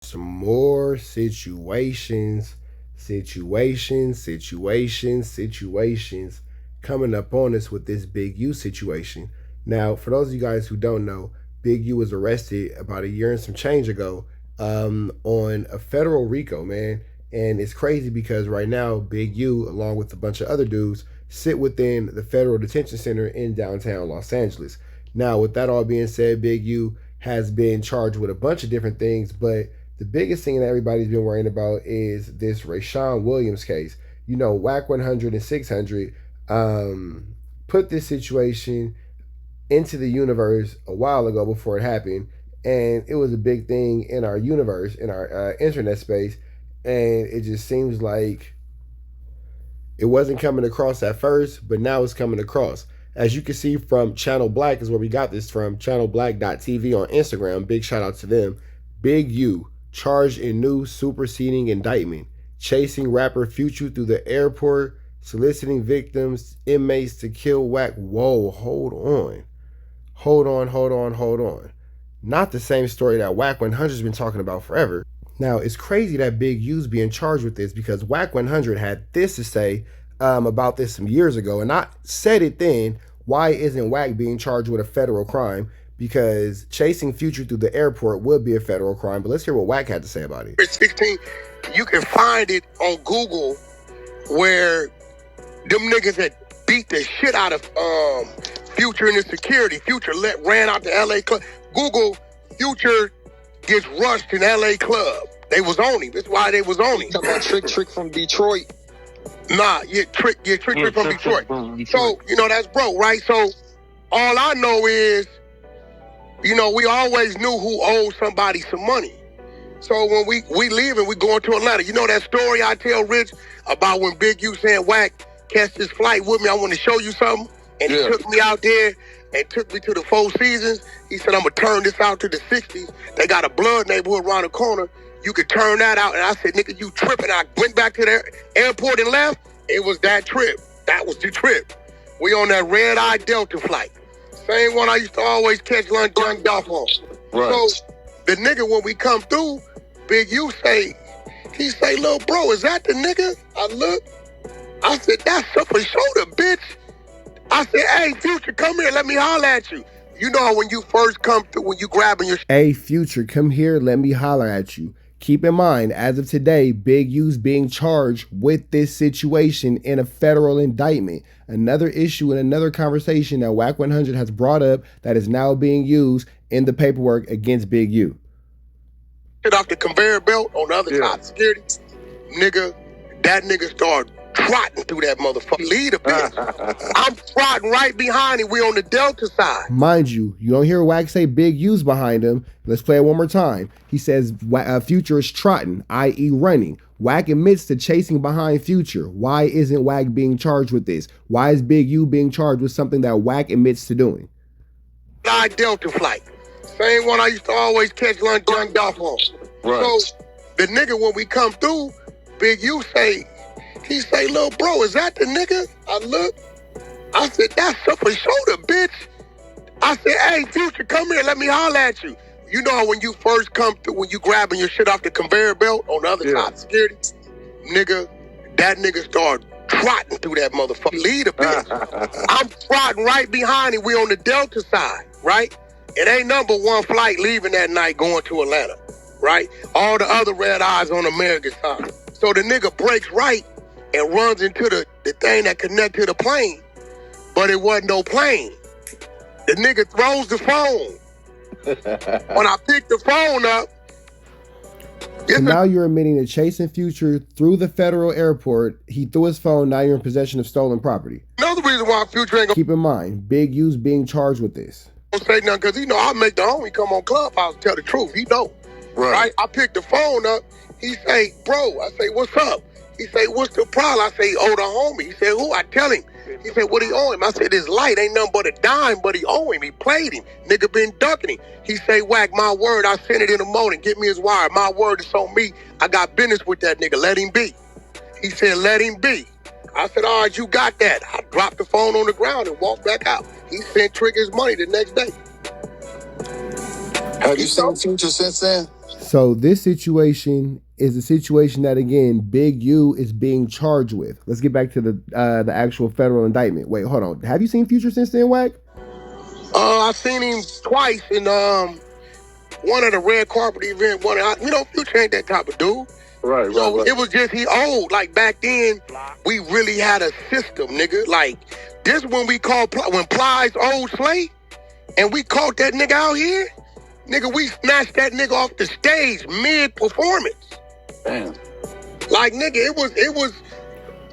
Some more situations coming up on us with this Big U situation. Now, for those of you guys who don't know, Big U was arrested about a year and some change ago on a federal RICO, man. And it's crazy because right now, Big U, along with a bunch of other dudes, sit within the federal detention center in downtown Los Angeles. Now, with that all being said, Big U has been charged with a bunch of different things, but the biggest thing that everybody's been worrying about is this Rayshawn Williams case. You know, Wack 100 and 600 put this situation into the universe a while ago before it happened, and it was a big thing in our universe, in our internet space, and it just seems like it wasn't coming across at first, but now it's coming across. As you can see from Channel Black is where we got this from, channelblack.tv on Instagram. Big shout out to them. Big U charged in new superseding indictment, chasing rapper Future through the airport, soliciting victims, inmates to kill Wack. Whoa, hold on. Not the same story that Wack 100's been talking about forever. Now, it's crazy that Big U's being charged with this because Wack 100 had this to say about this some years ago, and I said it then. Why isn't Wack being charged with a federal crime? Because chasing Future through the airport would be a federal crime. But let's hear what Wack had to say about it. 16, you can find it on Google where them niggas had beat the shit out of Future and his security. Future ran out the LA club. Google Future gets rushed in LA club. They was on him. That's why they was on him. Talking about Trick from Detroit. Nah, Trick from Detroit. So, you know, that's broke, right? So, all I know is, you know, we always knew who owed somebody some money. So when we leave and we going to Atlanta, you know that story I tell Rich about when Big U saying, Wack, catch this flight with me, I want to show you something. And he took me out there and took me to the Four Seasons. He said, I'm going to turn this out to the 60s. They got a blood neighborhood around the corner. You could turn that out. And I said, nigga, you tripping. I went back to the airport and left. It was that trip. That was the trip. We on that red-eye Delta flight. Same one I used to always catch lunch off on. Right. So the nigga, when we come through, Big U he say, little bro, is that the nigga? I look. I said, that's up a shoulder, bitch. I said, hey, Future, come here. Let me holler at you. You know when you first come through, when you grabbing your... Hey, Future, come here. Let me holler at you. Keep in mind, as of today, Big U's being charged with this situation in a federal indictment. Another issue and another conversation that Wack 100 has brought up that is now being used in the paperwork against Big U. Shit off the conveyor belt on the other side of security. Nigga, that nigga started trotting through that motherfucker. Lead a bitch. I'm trotting right behind him. We on the Delta side. Mind you, you don't hear Wack say Big U's behind him. Let's play it one more time. He says Future is trotting, i.e. running. Wack admits to chasing behind Future. Why isn't Wack being charged with this? Why is Big U being charged with something that Wack admits to doing? Delta flight. Same one I used to always catch lunch off on. Right. So the nigga, when we come through, Big U he say, little bro, is that the nigga? I look. I said, that's up a shoulder, bitch. I said, hey, Future, come here. Let me holler at you. You know when you first come through, when you grabbing your shit off the conveyor belt on the other side of security? Nigga, that nigga started trotting through that motherfucker. Lead a bitch. I'm trotting right behind him. We on the Delta side, right? It ain't number one flight leaving that night going to Atlanta, right? All the other red eyes on American side. So the nigga breaks right and runs into the thing that connect to the plane, but it wasn't no plane. The nigga throws the phone. When I picked the phone up, so now you're admitting to chasing Future through the federal airport. He threw his phone. Now you're in possession of stolen property. Another reason why Future ain't gonna... Keep in mind, Big U's being charged with this. Don't say nothing, because he know I make the homie come on Clubhouse and tell the truth. He know. Right? I picked the phone up. He say, bro, I say, what's up? He say, what's the problem? I say, oh, the homie. He said, who? I tell him. He said, what he owe him? I said, his light ain't nothing but a dime, but he owe him. He played him. Nigga been ducking him. He say, Wack, my word, I sent it in the morning. Get me his wire. My word is on me. I got business with that nigga. Let him be. He said, let him be. I said, all right, you got that. I dropped the phone on the ground and walked back out. He sent Trick his money the next day. Have you seen Future since then? So this situation is a situation that, again, Big U is being charged with. Let's get back to the actual federal indictment. Wait, hold on. Have you seen Future since then, Wack? I've seen him twice in one of the red carpet event. Future ain't that type of dude. Right. It was just he old. Like back then, we really had a system, nigga. Like this when we called when Plies old Slay, and we caught that nigga out here. Nigga, we snatched that nigga off the stage mid-performance. Damn. Like, nigga, it was,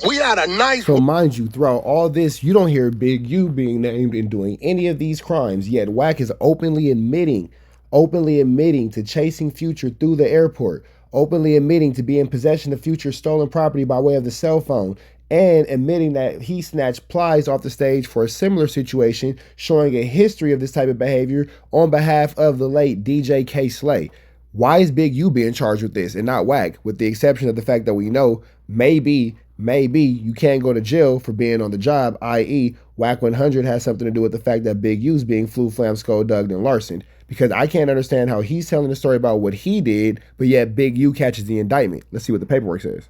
we had a nice... So mind you, throughout all this, you don't hear Big U being named in doing any of these crimes, yet Wack is openly admitting to chasing Future through the airport, openly admitting to be in possession of Future's stolen property by way of the cell phone, and admitting that he snatched Plies off the stage for a similar situation, showing a history of this type of behavior on behalf of the late DJ K. Slay. Why is Big U being charged with this and not Wack, with the exception of the fact that we know maybe you can't go to jail for being on the job, i.e. Wack 100 has something to do with the fact that Big U's being Flu Flam Skull Dugged and Larson. Because I can't understand how he's telling the story about what he did, but yet Big U catches the indictment. Let's see what the paperwork says.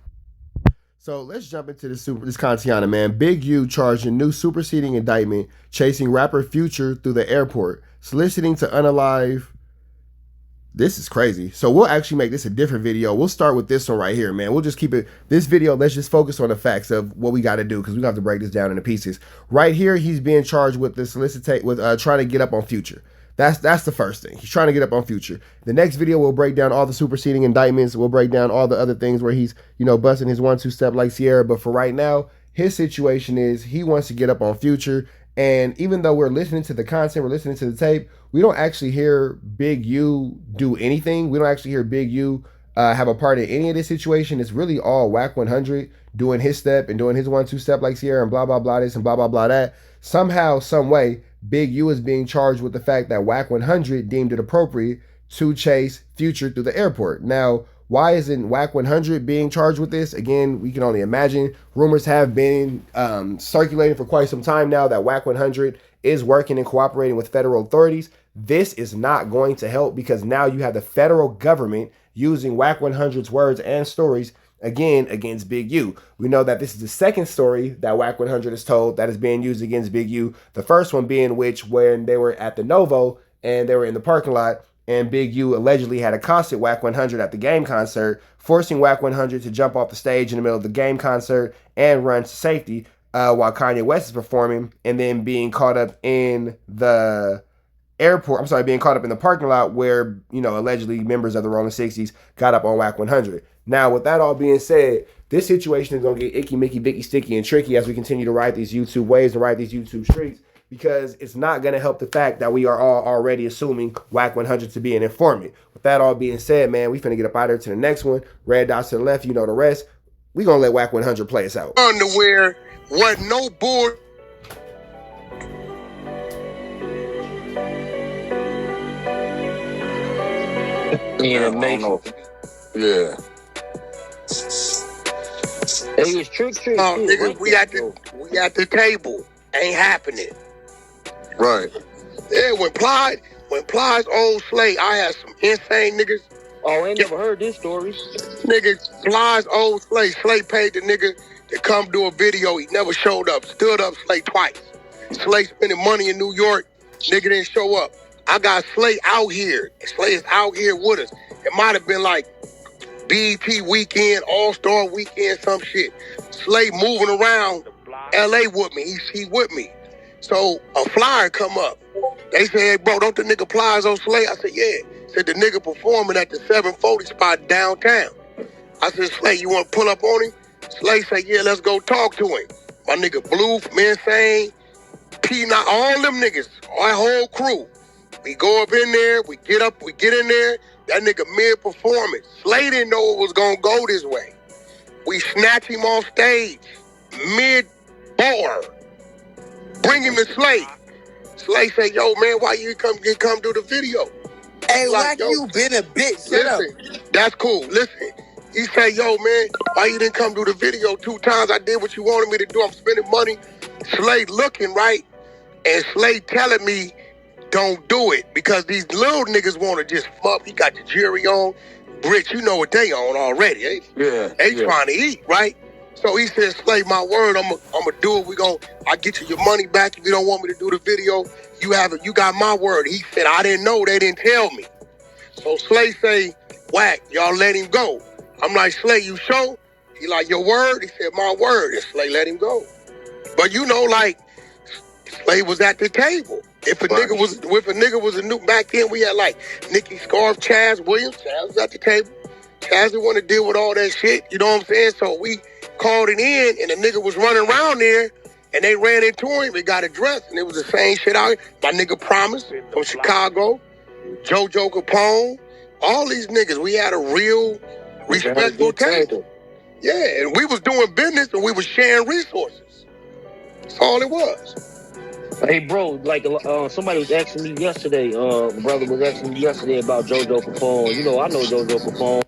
So let's jump into this Kantiana, man. Big U charged a new superseding indictment chasing rapper Future through the airport, soliciting to unalive. This is crazy. So we'll actually make this a different video. We'll start with this one right here, man. We'll just keep it, this video, let's just focus on the facts of what we got to do, because we have to break this down into pieces. Right here, he's being charged with trying to get up on Future. That's the first thing. He's trying to get up on Future. The next video, we'll break down all the superseding indictments. We'll break down all the other things where he's, busting his 1-2 step like Sierra. But for right now, his situation is he wants to get up on Future. And even though we're listening to the content, we're listening to the tape, we don't actually hear Big U do anything. We don't actually hear Big U have a part in any of this situation. It's really all Wack 100 doing his step and doing his 1-2 step like Sierra and blah, blah, blah this and blah, blah, blah that. Somehow, some way, Big U is being charged with the fact that Wack 100 deemed it appropriate to chase Future through the airport. Now, why isn't Wack 100 being charged with this? Again, we can only imagine. Rumors have been circulating for quite some time now that Wack 100 is working and cooperating with federal authorities. This is not going to help, because now you have the federal government using Wack 100's words and stories again against Big U. We know that this is the second story that Wack 100 has told that is being used against Big U. The first one being when they were at the Novo and they were in the parking lot, and Big U allegedly had accosted Wack 100 at the game concert, forcing Wack 100 to jump off the stage in the middle of the game concert and run to safety while Kanye West is performing, and then being caught up in the being caught up in the parking lot where, allegedly members of the Rolling 60s got up on Wack 100. Now, with that all being said, this situation is going to get icky, mickey, vicky, sticky, and tricky as we continue to ride these YouTube waves and ride these YouTube streets, because it's not going to help the fact that we are all already assuming Wack 100 to be an informant. With that all being said, man, we finna get up out of here to the next one. Red dots to the left, you know the rest. We going to let Wack 100 play us out. Underwear was no bull. Yeah. Hey, it's trick. Nigga, we at the table. Ain't happening. Right. Yeah, when Plies old Slay, I had some insane niggas. Oh, I ain't never heard this story. Nigga, Plies old Slay paid the nigga to come do a video. He never showed up. Stood up Slay twice. Slay spending money in New York. Nigga didn't show up. I got Slay out here. Slay is out here with us. It might have been like BET weekend, All-Star weekend, some shit. Slay moving around LA with me. He with me. So a flyer come up. They said, hey, bro, don't the nigga Plies on Slay? I said, yeah. Said the nigga performing at the 740 spot downtown. I said, Slay, you want to pull up on him? Slay said, yeah, let's go talk to him. My nigga Blue from Insane, P9, all them niggas, our whole crew. We go up in there, we get in there. That nigga mid-performance. Slay didn't know it was gonna go this way. We snatch him off stage, mid-bar. Bring him to Slay. Slay say, yo, man, why you come do the video? Hey, Wack, you been a bitch. Shut up. That's cool. Listen. He say, yo, man, why you didn't come do the video 2 times? I did what you wanted me to do. I'm spending money. Slay looking, right? And Slay telling me don't do it because these little niggas want to just fuck. He got the jury on. Rich, you know what they on already. Eh? Yeah. They trying to eat, right? So he said, Slay, my word, I'm gonna do it. I'll get you your money back if you don't want me to do the video. You got my word. He said, I didn't know, they didn't tell me. So Slay say, Wack, y'all let him go. I'm like, Slay, you sure? He like, your word? He said, my word. And Slay let him go. But you know, like, Slay was at the table. If a nigga was a new, back then we had like Nicky Scarf, Chaz Williams. Chaz was at the table. Chaz didn't want to deal with all that shit. You know what I'm saying? So we called it in, and the nigga was running around there, and they ran into him. It got addressed, and it was the same shit out here. My nigga Promise from Chicago, JoJo Capone, all these niggas. We had a real respectful table. Yeah, and we was doing business, and we was sharing resources. That's all it was. Hey, bro, like somebody was asking me yesterday, brother was asking me yesterday about JoJo Capone. You know, I know JoJo Capone.